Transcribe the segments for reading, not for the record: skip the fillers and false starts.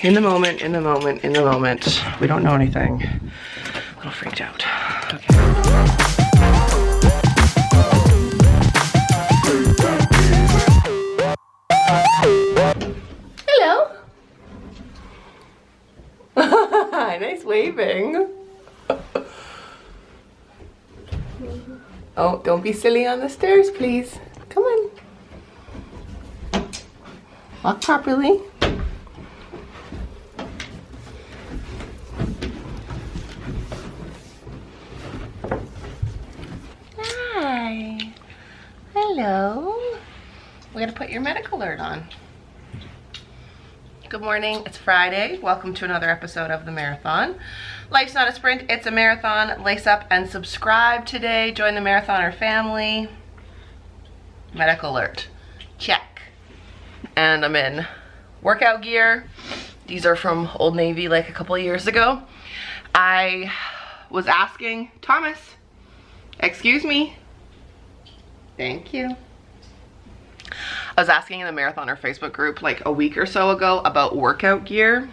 In the moment, in the moment, in the moment. We don't know anything. A little freaked out. Okay. Hello. Nice waving. Oh, don't be silly on the stairs, please. Come on. Walk properly. Hi. Hello. We're gonna put your medical alert on. Good morning, it's Friday. Welcome to another episode of the Mareathon. Life's not a sprint, it's a marathon. Lace up and subscribe today. Join the Mareathoner family. Medical alert, check. And I'm in workout gear. These are from Old Navy like a couple of years ago. I was asking Thomas, excuse me. Thank you. I was asking in the Mareathoner Facebook group like a week or so ago about workout gear.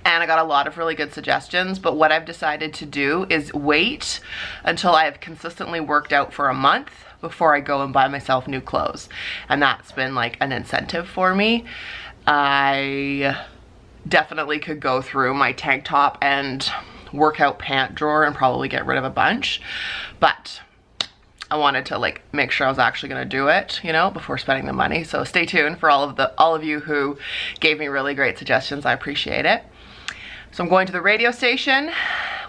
And I got a lot of really good suggestions, but what I've decided to do is wait until I have consistently worked out for a month before I go and buy myself new clothes. And that's been like an incentive for me. I definitely could go through my tank top and workout pant drawer and probably get rid of a bunch, but I wanted to like make sure I was actually gonna do it, you know, before spending the money. So stay tuned for all of you who gave me really great suggestions. I appreciate it. So I'm going to the radio station,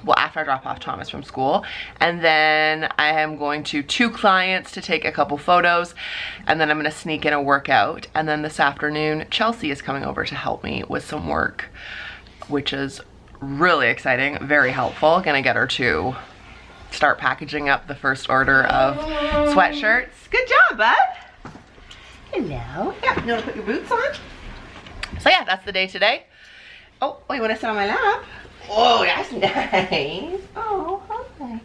well, after I drop off Thomas from school, and then I am going to 2 clients to take a couple photos, and then I'm gonna sneak in a workout. And then this afternoon, Chelsea is coming over to help me with some work, which is really exciting, very helpful. Gonna get her to start packaging up the first order of sweatshirts. Good job, bud. Hello. Yeah, you wanna put your boots on? So yeah, that's the day today. Oh, you wanna sit on my lap? Oh, that's nice. Oh, hi.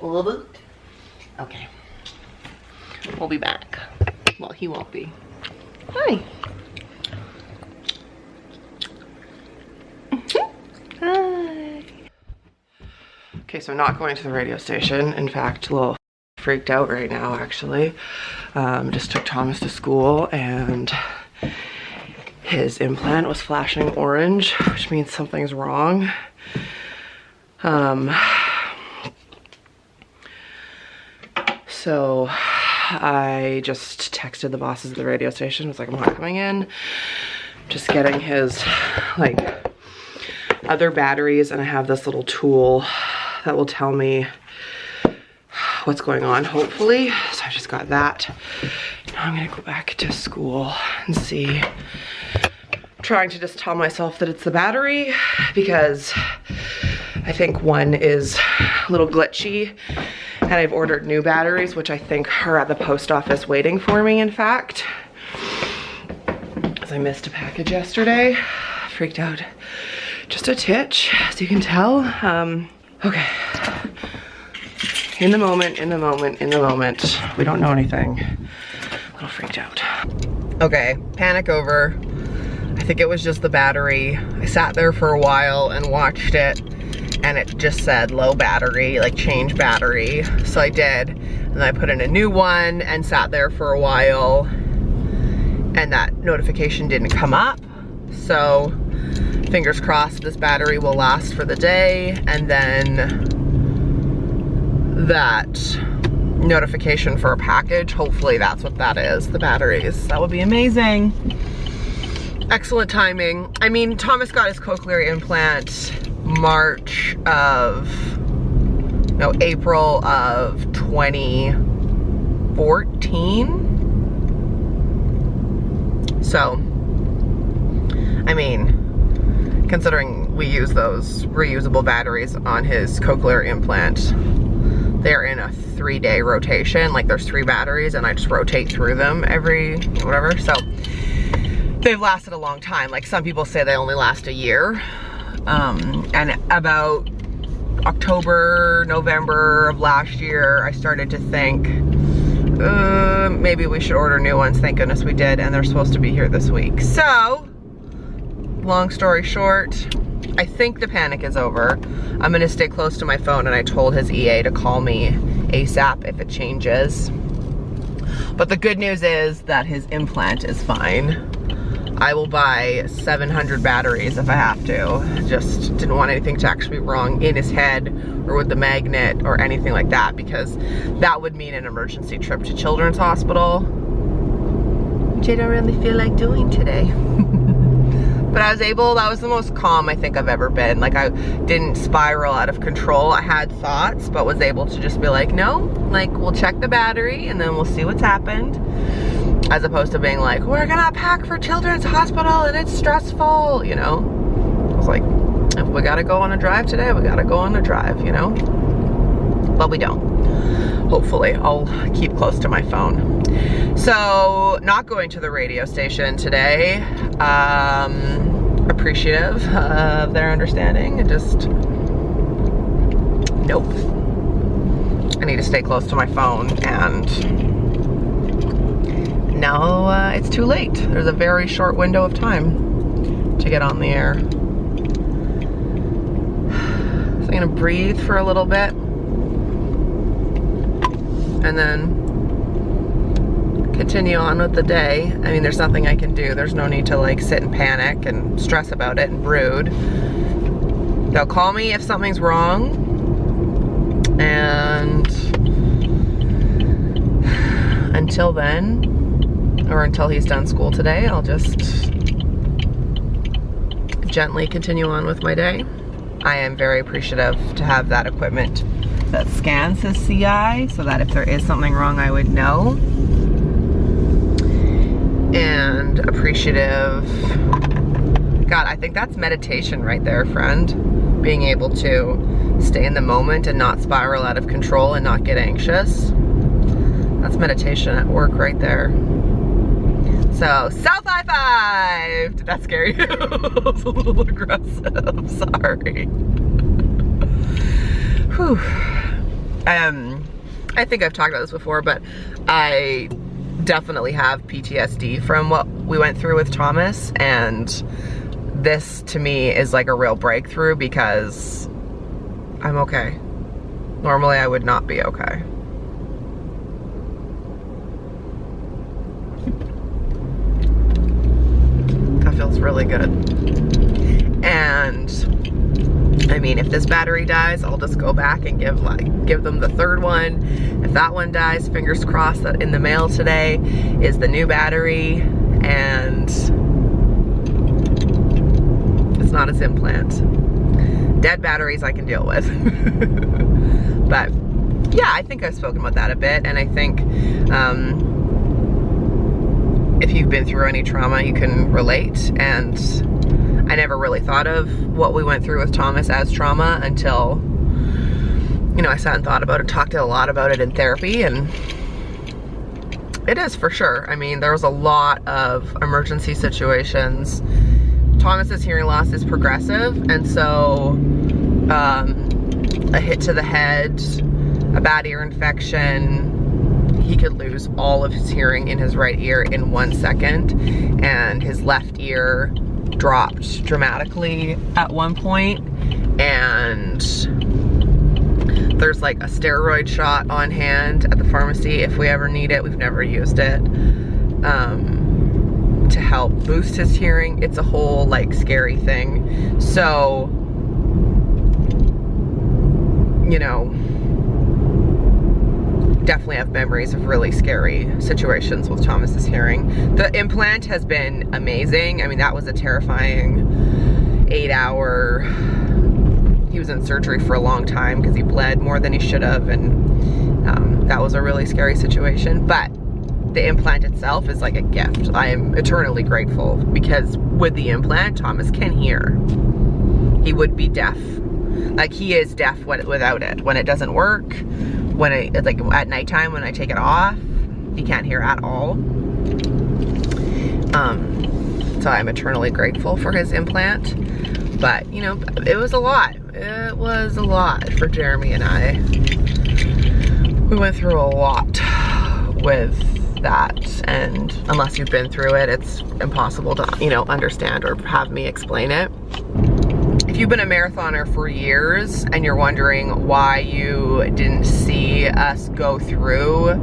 A little boot. Okay. We'll be back. Well, he won't be. Hi. Hi. Okay, so I'm not going to the radio station. In fact, a little freaked out right now, actually. Just took Thomas to school and his implant was flashing orange, which means something's wrong. So I just texted the bosses at the radio station, was like, I'm not coming in. Just getting his like other batteries, and I have this little tool that will tell me what's going on, hopefully. So I just got that. Now I'm gonna go back to school and see. Trying to just tell myself that it's the battery, because I think one is a little glitchy, and I've ordered new batteries, which I think are at the post office waiting for me, in fact. As I missed a package yesterday. Freaked out just a titch, as you can tell. Okay. In the moment, in the moment, in the moment. We don't know anything. A little freaked out. Okay, panic over. I think it was just the battery. I sat there for a while and watched it, and it just said low battery, like change battery. So I did, and then I put in a new one and sat there for a while, and that notification didn't come up. So fingers crossed this battery will last for the day, and then that notification for a package, hopefully that's what that is, the batteries. That would be amazing. Excellent timing. I mean, Thomas got his Cochlear implant April of 2014. So, I mean, considering we use those reusable batteries on his Cochlear implant, they're in a 3-day rotation. Like there's 3 batteries and I just rotate through them every whatever. So they've lasted a long time. Like some people say they only last a year. And about October, November of last year, I started to think maybe we should order new ones. Thank goodness we did, and they're supposed to be here this week. So, long story short, I think the panic is over. I'm gonna stay close to my phone, and I told his EA to call me ASAP if it changes. But the good news is that his implant is fine. I will buy 700 batteries if I have to. Just didn't want anything to actually be wrong in his head or with the magnet or anything like that, because that would mean an emergency trip to Children's Hospital, which I don't really feel like doing today. But I was able, that was the most calm I think I've ever been. Like, I didn't spiral out of control. I had thoughts, but was able to just be like, no, like, we'll check the battery and then we'll see what's happened. As opposed to being like, we're gonna pack for Children's Hospital and it's stressful, you know? I was like, if we gotta go on a drive today, we gotta go on a drive, you know? But we don't. Hopefully, I'll keep close to my phone. So, not going to the radio station today. Appreciative of their understanding, and just, nope. I need to stay close to my phone, and now it's too late. There's a very short window of time to get on the air. So I'm gonna breathe for a little bit, and then continue on with the day. I mean, there's nothing I can do. There's no need to like sit and panic and stress about it and brood. They'll call me if something's wrong, and until then, or until he's done school today, I'll just gently continue on with my day. I am very appreciative to have that equipment that scans his CI so that if there is something wrong, I would know. And appreciative, God, I think that's meditation right there, friend. Being able to stay in the moment and not spiral out of control and not get anxious. That's meditation at work right there. So, self high five! Did that scare you? It was a little aggressive, sorry. Whew. I think I've talked about this before, but I definitely have PTSD from what we went through with Thomas, and this to me is like a real breakthrough because I'm okay. Normally I would not be okay. That feels really good. And I mean, if this battery dies, I'll just go back and give them the third one. If that one dies, fingers crossed that in the mail today is the new battery, and it's not his implant. Dead batteries I can deal with. But yeah, I think I've spoken about that a bit, and I think if you've been through any trauma, you can relate. And I never really thought of what we went through with Thomas as trauma until, you know, I sat and thought about it, talked a lot about it in therapy, and it is for sure. I mean, there was a lot of emergency situations. Thomas's hearing loss is progressive, and so a hit to the head, a bad ear infection, he could lose all of his hearing in his right ear in 1 second, and his left ear dropped dramatically at one point, and there's like a steroid shot on hand at the pharmacy if we ever need it. We've never used it, to help boost his hearing. It's a whole like scary thing. So, you know, definitely have memories of really scary situations with Thomas's hearing. The implant has been amazing. I mean, that was a terrifying 8-hour, he was in surgery for a long time because he bled more than he should have, and that was a really scary situation. But the implant itself is like a gift. I am eternally grateful, because with the implant, Thomas can hear. He would be deaf. Like, he is deaf without it. When it doesn't work, when it's like at nighttime when I take it off, he can't hear at all. So I'm eternally grateful for his implant. But, you know, it was a lot. It was a lot for Jeremy and I. We went through a lot with that, and unless you've been through it, it's impossible to, you know, understand or have me explain it. If you've been a marathoner for years and you're wondering why you didn't see us go through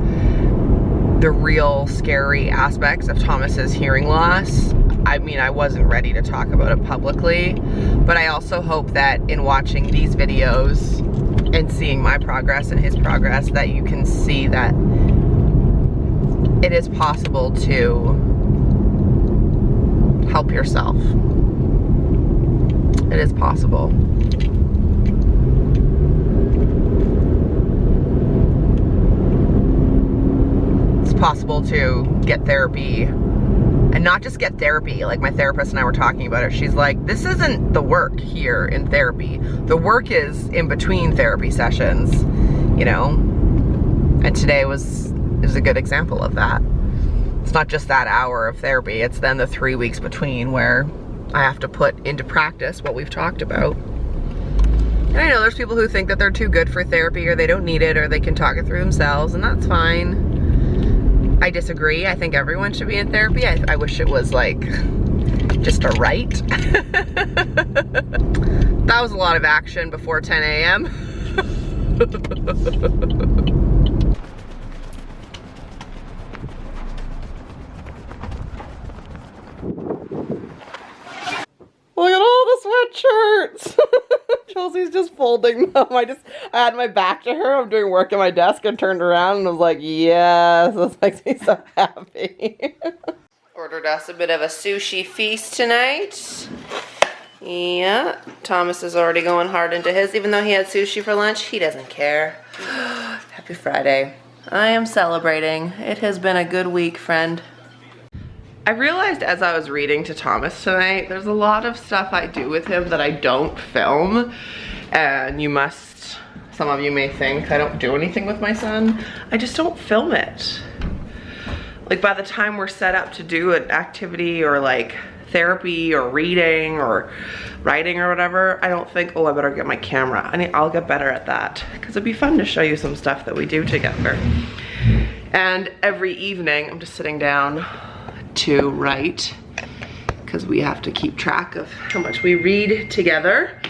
the real scary aspects of Thomas's hearing loss, I mean, I wasn't ready to talk about it publicly, but I also hope that in watching these videos and seeing my progress and his progress, that you can see that it is possible to help yourself. It is possible. It's possible to get therapy, and not just get therapy. Like, my therapist and I were talking about it. She's like, this isn't the work here in therapy. The work is in between therapy sessions, you know? And today is a good example of that. It's not just that hour of therapy, it's then the 3 weeks between where I have to put into practice what we've talked about. And I know there's people who think that they're too good for therapy, or they don't need it, or they can talk it through themselves, and that's fine. I disagree. I think everyone should be in therapy. I wish it was like just a right. That was a lot of action before 10 a.m. Look at all the sweatshirts. Chelsea's just folding them. I had my back to her. I'm doing work at my desk and turned around and I was like, yes, this makes me so happy. Ordered us a bit of a sushi feast tonight. Yeah, Thomas is already going hard into his. Even though he had sushi for lunch, he doesn't care. Happy Friday. I am celebrating. It has been a good week, friend. I realized as I was reading to Thomas tonight, there's a lot of stuff I do with him that I don't film. And some of you may think I don't do anything with my son. I just don't film it. Like, by the time we're set up to do an activity or like therapy or reading or writing or whatever, I don't think, oh, I better get my camera. I'll get better at that, because it'd be fun to show you some stuff that we do together. And every evening, I'm just sitting down to write, because we have to keep track of how much we read together.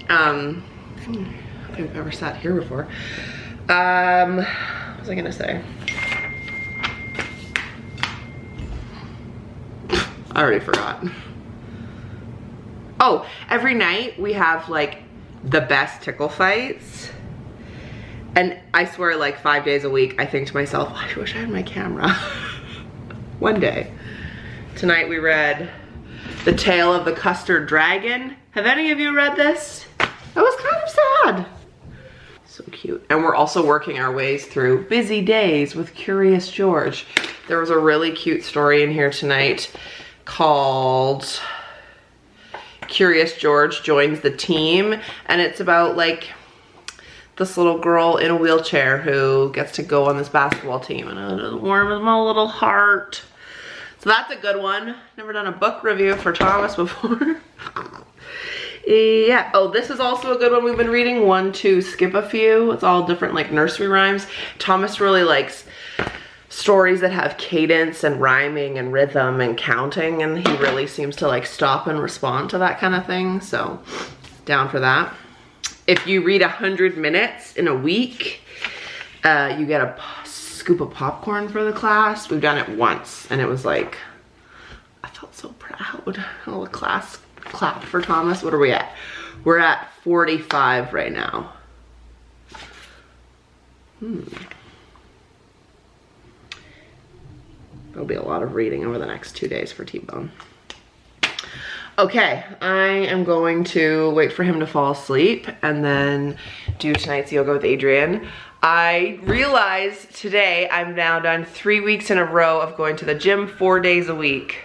I don't think I've ever sat here before. What was I gonna say? I already forgot. Oh, every night we have like the best tickle fights. And I swear, like 5 days a week, I think to myself, I wish I had my camera. One day. Tonight we read The Tale of the Custard Dragon. Have any of you read this? That was kind of sad. So cute. And we're also working our ways through Busy Days with Curious George. There was a really cute story in here tonight called Curious George Joins the Team. And it's about like this little girl in a wheelchair who gets to go on this basketball team, and it warms my little heart. So that's a good one. Never done a book review for Thomas before. Yeah, oh, this is also a good one we've been reading. 1, 2, Skip a Few. It's all different like nursery rhymes. Thomas really likes stories that have cadence and rhyming and rhythm and counting, and he really seems to like stop and respond to that kind of thing. So down for that. If you read 100 minutes in a week, you get a scoop of popcorn for the class. We've done it once and it was like, I felt so proud. A little class clap for Thomas. What are we at? We're at 45 right now. There'll be a lot of reading over the next 2 days for T-Bone. Okay, I am going to wait for him to fall asleep and then do tonight's yoga with Adrian. I realized today I've now done 3 weeks in a row of going to the gym 4 days a week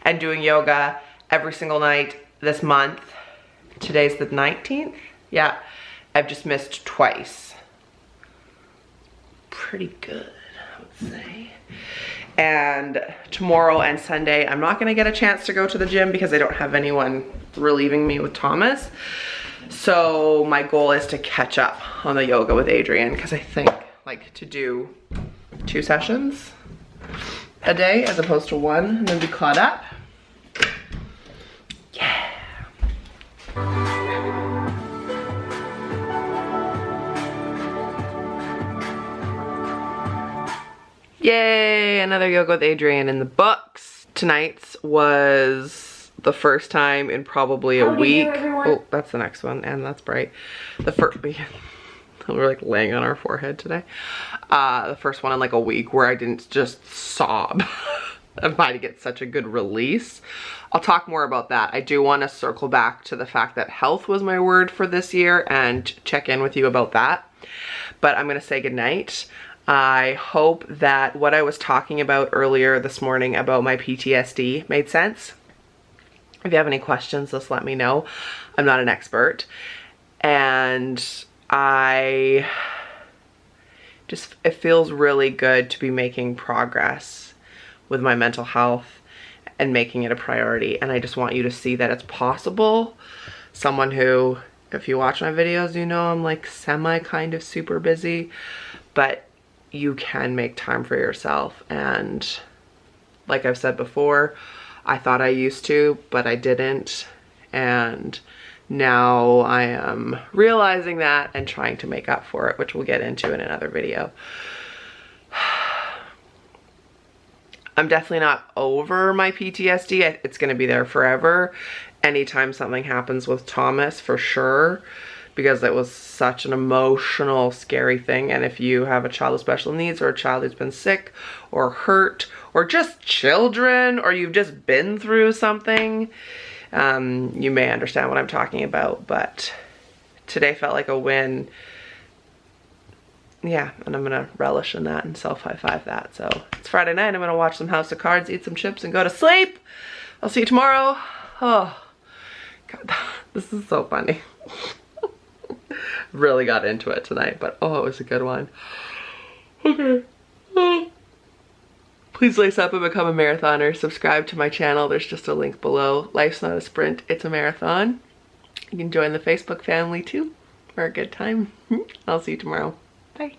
and doing yoga every single night this month. Today's the 19th? Yeah, I've just missed twice. Pretty good, I would say. And tomorrow and Sunday, I'm not gonna get a chance to go to the gym because I don't have anyone relieving me with Thomas. So my goal is to catch up on the yoga with Adrian, because I think like to do 2 sessions a day as opposed to 1, and then be caught up. Yeah. Yay, another yoga with Adrienne in the books. Tonight's was the first time in probably a week. Oh, that's the next one, and that's bright. The first, we're like laying on our forehead today. The first one in like a week where I didn't just sob. I might get such a good release. I'll talk more about that. I do want to circle back to the fact that health was my word for this year and check in with you about that. But I'm gonna say goodnight. I hope that what I was talking about earlier this morning about my PTSD made sense. If you have any questions, just let me know. I'm not an expert. And it feels really good to be making progress with my mental health and making it a priority. And I just want you to see that it's possible. Someone who, if you watch my videos, you know I'm like semi kind of super busy, but you can make time for yourself. And like I've said before, I thought I used to, but I didn't. And now I am realizing that and trying to make up for it, which we'll get into in another video. I'm definitely not over my PTSD. It's gonna be there forever. Anytime something happens with Thomas, for sure, because it was such an emotional, scary thing. And if you have a child with special needs or a child who's been sick or hurt or just children, or you've just been through something, you may understand what I'm talking about. But today felt like a win. Yeah, and I'm gonna relish in that and self high-five that. So it's Friday night, I'm gonna watch some House of Cards, eat some chips, and go to sleep. I'll see you tomorrow. Oh, God, this is so funny. Really got into it tonight, but oh, it was a good one. Okay. Please lace up and become a marathoner. Subscribe to my channel. There's just a link below. Life's not a sprint, it's a marathon. You can join the Facebook family too for a good time. I'll see you tomorrow. Bye.